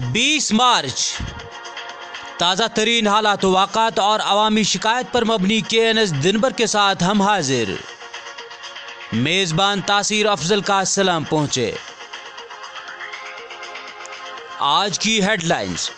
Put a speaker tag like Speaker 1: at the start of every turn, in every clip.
Speaker 1: 20 मार्च ताज़ा तरीन हालात वाक़ात और अवामी शिकायत पर मबनी KNS दिन भर के साथ हम हाजिर। मेज़बान तासीर अफजल का सलाम पहुँचे। आज की हेडलाइंस।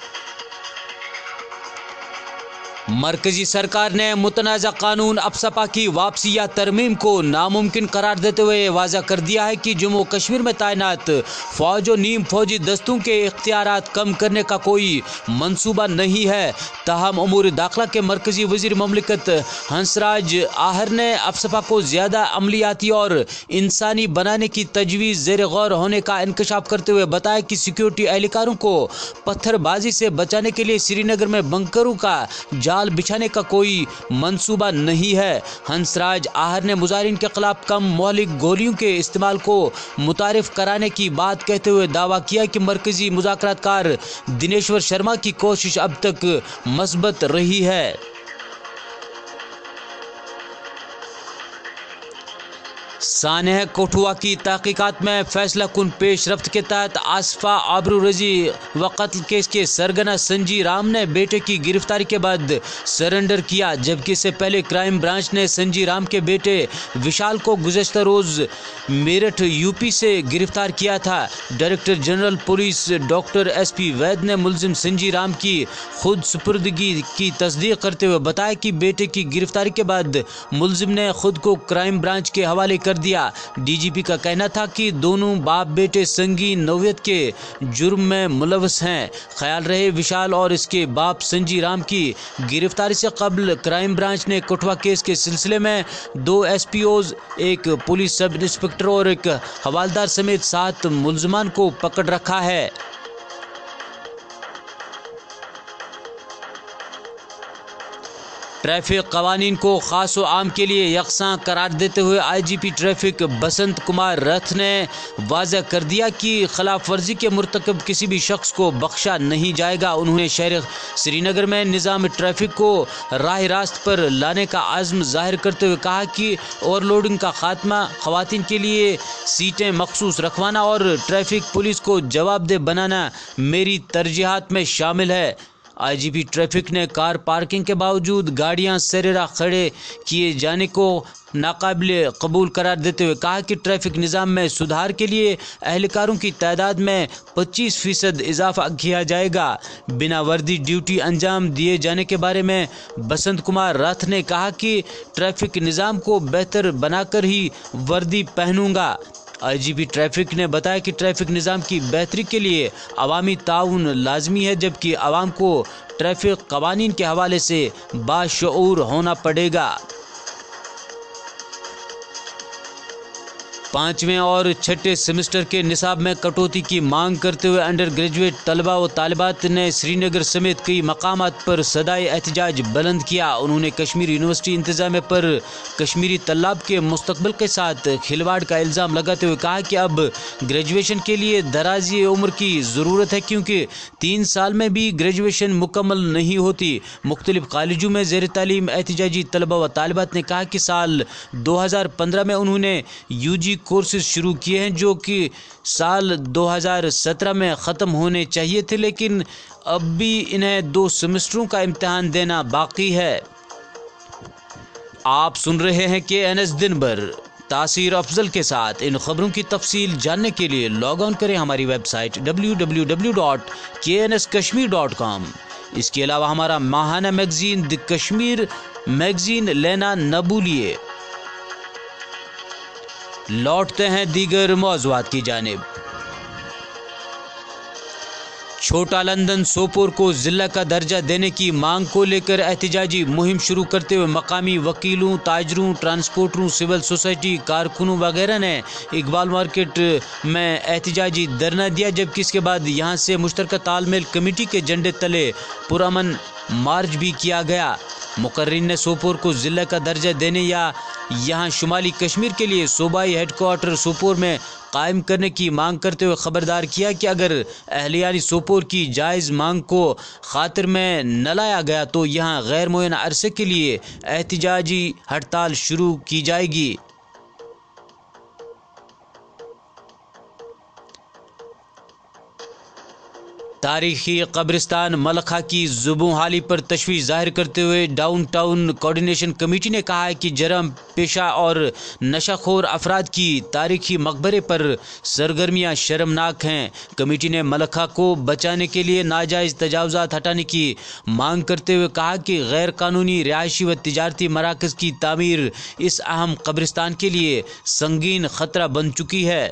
Speaker 1: मरकजी सरकार ने मुतनाज़ा कानून अपसपा की वापसी या तरमीम को नामुमकिन करार देते हुए वाज़ा कर दिया है कि जम्मू कश्मीर में तैनात फौज और नीम फौजी दस्तों के इख्तियारात कम करने का कोई मंसूबा नहीं है। ताहम उमूर दाखिला के मरकजी वज़ीर ममलिकत हंसराज आहर ने अपसपा को ज़्यादा अमलियाती और इंसानी बनाने की तजवीज़ ज़ेर गौर होने का इंकशाफ करते हुए बताया कि सिक्योरिटी एहलकारों को पत्थरबाजी से बचाने के लिए श्रीनगर में बंकरों का जाल बिछाने का कोई मंसूबा नहीं है। हंसराज आहर ने मुजाहिरीन के खिलाफ कम मौलिक गोलियों के इस्तेमाल को मुतारिफ कराने की बात कहते हुए दावा किया कि मरकजी मुज़ाकरातकार दिनेश्वर शर्मा की कोशिश अब तक मस्बत रही है। सानेह कोठुआ की तहकीकात में फैसला कुन पेश रफ्त के तहत आसफा आबरू रजी व कत्ल केस के सरगना संजी राम ने बेटे की गिरफ्तारी के बाद सरेंडर किया, जबकि इससे पहले क्राइम ब्रांच ने संजी राम के बेटे विशाल को गुज़श्ता रोज़ मेरठ यूपी से गिरफ्तार किया था। Director general police doctor SP वैद ने मुलजिम संजी राम की खुद सुपुर्दगी की तस्दीक करते हुए बताया कि बेटे की गिरफ्तारी के बाद मुलजिम ने खुद को क्राइम ब्रांच के हवाले कर दिया। DGP का कहना था कि दोनों बाप बेटे संगीन नौयत के जुर्म में मुलव्वस हैं। ख्याल रहे विशाल और इसके बाप संजी राम की गिरफ्तारी से कबल क्राइम ब्रांच ने कोठवा केस के सिलसिले में 2 SPOs, एक पुलिस सब इंस्पेक्टर और एक हवालदार समेत 7 मुलजमान को पकड़ रखा है। ट्रैफिक कवानीन को खास व आम के लिए यकसां करार देते हुए IGP ट्रैफिक बसंत कुमार रथ ने वाज़ा कर दिया कि खिलाफ वर्जी के मुर्तकब किसी भी शख्स को बख्शा नहीं जाएगा। उन्होंने शहर श्रीनगर में निज़ाम ट्रैफिक को राह रास्त पर लाने का आज़म जाहिर करते हुए कहा कि ओवरलोडिंग का खात्मा, ख़वातीन के लिए सीटें मखसूस रखवाना और ट्रैफिक पुलिस को जवाबदेह बनाना मेरी तरजीहात में शामिल है। IGP ट्रैफिक ने कार पार्किंग के बावजूद गाड़ियां सरेरा खड़े किए जाने को नाकाबिल कबूल करार देते हुए कहा कि ट्रैफिक निज़ाम में सुधार के लिए एहलकारों की तादाद में 25% इजाफा किया जाएगा। बिना वर्दी ड्यूटी अंजाम दिए जाने के बारे में बसंत कुमार रथ ने कहा कि ट्रैफिक निज़ाम को बेहतर बनाकर ही वर्दी पहनूंगा। IGP ट्रैफिक ने बताया कि ट्रैफिक निज़ाम की बेहतरी के लिए अवामी ताउन लाजमी है, जबकि अवाम को ट्रैफिक कवानीन के हवाले से बाशऊर होना पड़ेगा। 5वें और 6ठे सेमेस्टर के निसाब में कटौती की मांग करते हुए अंडर ग्रेजुएट तलबा व तालिबात ने श्रीनगर समेत कई मकामात पर सदाई एहतजाज बुलंद किया। उन्होंने कश्मीर यूनिवर्सिटी इंतजामिया पर कश्मीरी तल्लाब के मुस्तकबिल के साथ खिलवाड़ का इल्ज़ाम लगाते हुए कहा कि अब ग्रेजुएशन के लिए दराजी उम्र की ज़रूरत है, क्योंकि 3 साल में भी ग्रेजुएशन मुकम्मल नहीं होती। मुख्तलिफ कॉलेजों में ज़ेर तालीम एहतजाजी तलबा व तालिबात ने कहा कि साल 2015 में उन्होंने UG कोर्सेज शुरू किए हैं जो कि साल 2017 में ख़त्म होने चाहिए थे, लेकिन अब भी इन्हें 2 सेमेस्टरों का इम्तिहान देना बाकी है। आप सुन रहे हैं KNS दिन भर तासीर अफजल के साथ। इन खबरों की तफसील जानने के लिए लॉग ऑन करें हमारी वेबसाइट www.knskashmir.com। इसके अलावा हमारा माहाना मैगजीन द कश्मीर मैगजीन लेना न भूलिए। लौटते हैं दीगर मौज़ूआत की जानिब। छोटा लंदन सोपोर को ज़िला का दर्जा देने की मांग को लेकर एहतजाजी मुहिम शुरू करते हुए मकामी वकीलों, ताजरों, ट्रांसपोर्टरों, सिविल सोसाइटी कारकुनों वगैरह ने इकबाल मार्केट में एहतजाजी धरना दिया, जबकि इसके बाद यहां से मुश्तरका तालमेल कमेटी के झंडे तले पुरअमन मार्च भी किया गया। मुकर्रिन ने सोपोर को ज़िला का दर्जा देने या यहाँ शुमाली कश्मीर के लिए सूबाई हेडक्वार्टर सोपोर में कायम करने की मांग करते हुए खबरदार किया कि अगर अहलियानी सोपोर की जायज़ मांग को खातिर में न लाया गया तो यहाँ गैर मुअय्यन अरसे के लिए एहतजाजी हड़ताल शुरू की जाएगी। تاریخی قبرستان ملکہ کی زبوں حالی پر تشویش ظاہر کرتے ہوئے ڈاؤن ٹاؤن کوارڈینیشن کمیٹی نے کہا ہے کہ جرم پیشہ اور نشہ خور افراد کی تاریخی مقبرے پر سرگرمیاں شرمناک ہیں۔ کمیٹی نے ملکہ کو بچانے کے لیے ناجائز تجاوزات ہٹانے کی مانگ کرتے ہوئے کہا کہ غیر قانونی رہائشی و تجارتی مراکز کی تعمیر اس اہم قبرستان کے لیے سنگین خطرہ بن چکی ہے۔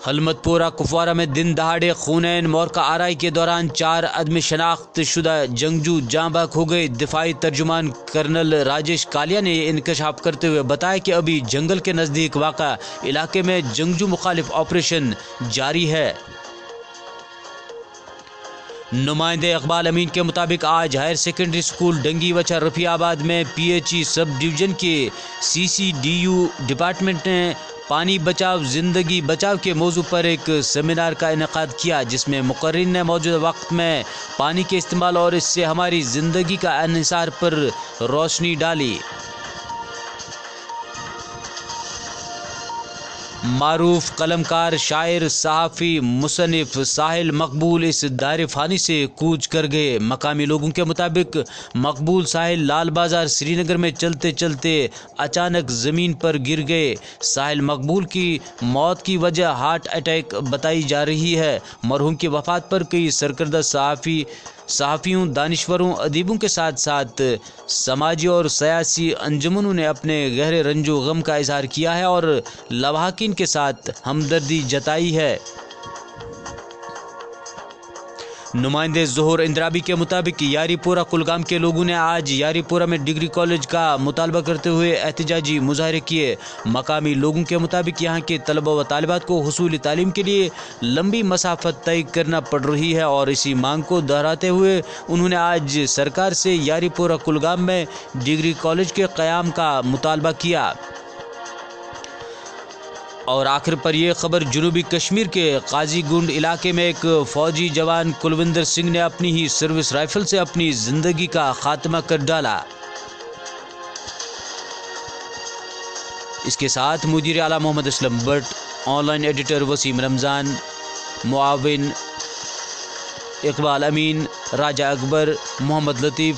Speaker 1: حلمت پورہ کپوارہ میں دن دہاڑے خونین مورکہ آرائی کے دوران 4 عدم شناخت شدہ جنگجو جاں بحق ہو گئے۔ دفاعی ترجمان کرنل راجیش کالیا نے یہ انکشاف کرتے ہوئے بتایا کہ ابھی جنگل کے نزدیک واقع علاقے میں جنگجو مخالف آپریشن جاری ہے۔ نمائندے اقبال امین کے مطابق آج ہائر سیکنڈری اسکول ڈنگی وچا رفیع آباد میں P H E sub division کے CCDU ڈپارٹمنٹ نے پانی بچاؤ زندگی بچاؤ کے موضوع پر ایک سیمینار کا انعقاد کیا، جس میں مقررین نے موجودہ وقت میں پانی کے استعمال اور اس سے ہماری زندگی کا انحصار پر روشنی ڈالی۔ معروف قلمکار، شاعر، صحافی، مصنف ساحل مقبول اس دائر فانی سے کوچ کر گئے۔ مقامی لوگوں کے مطابق مقبول ساحل لال بازار سری نگر میں چلتے چلتے اچانک زمین پر گر گئے۔ ساحل مقبول کی موت کی وجہ ہارٹ اٹیک بتائی جا رہی ہے۔ مرحوم کی وفات پر کئی سرکردہ صحافیوں، دانشوروں، ادیبوں کے ساتھ ساتھ سماجی اور سیاسی انجمنوں نے اپنے گہرے رنج و غم کا اظہار کیا ہے اور لواحقین کے ساتھ ہمدردی جتائی ہے۔ نمائندے ظہور اندرابی کے مطابق یاری پورہ کلگام کے لوگوں نے آج یاری پورہ میں ڈگری کالج کا مطالبہ کرتے ہوئے احتجاجی مظاہرے کیے۔ مقامی لوگوں کے مطابق یہاں کے طلبہ و طالبات کو حصول تعلیم کے لیے لمبی مسافت طے کرنا پڑ رہی ہے اور اسی مانگ کو دہراتے ہوئے انہوں نے آج سرکار سے یاری پورہ کلگام میں ڈگری کالج کے قیام کا مطالبہ کیا۔ اور آخر پر یہ خبر، جنوبی کشمیر کے قاضی گنڈ علاقے میں ایک فوجی جوان کلوندر سنگھ نے اپنی ہی سروس رائفل سے اپنی زندگی کا خاتمہ کر ڈالا۔ اس کے ساتھ مدیر اعلیٰ Muhammad Aslam Butt, online editor Waseem Ramzan, معاون اقبال امین، راجہ اکبر، محمد لطیف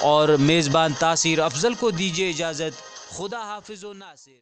Speaker 1: اور میزبان تاثیر افضل کو دیجیے اجازت۔ خدا حافظ و ناصر۔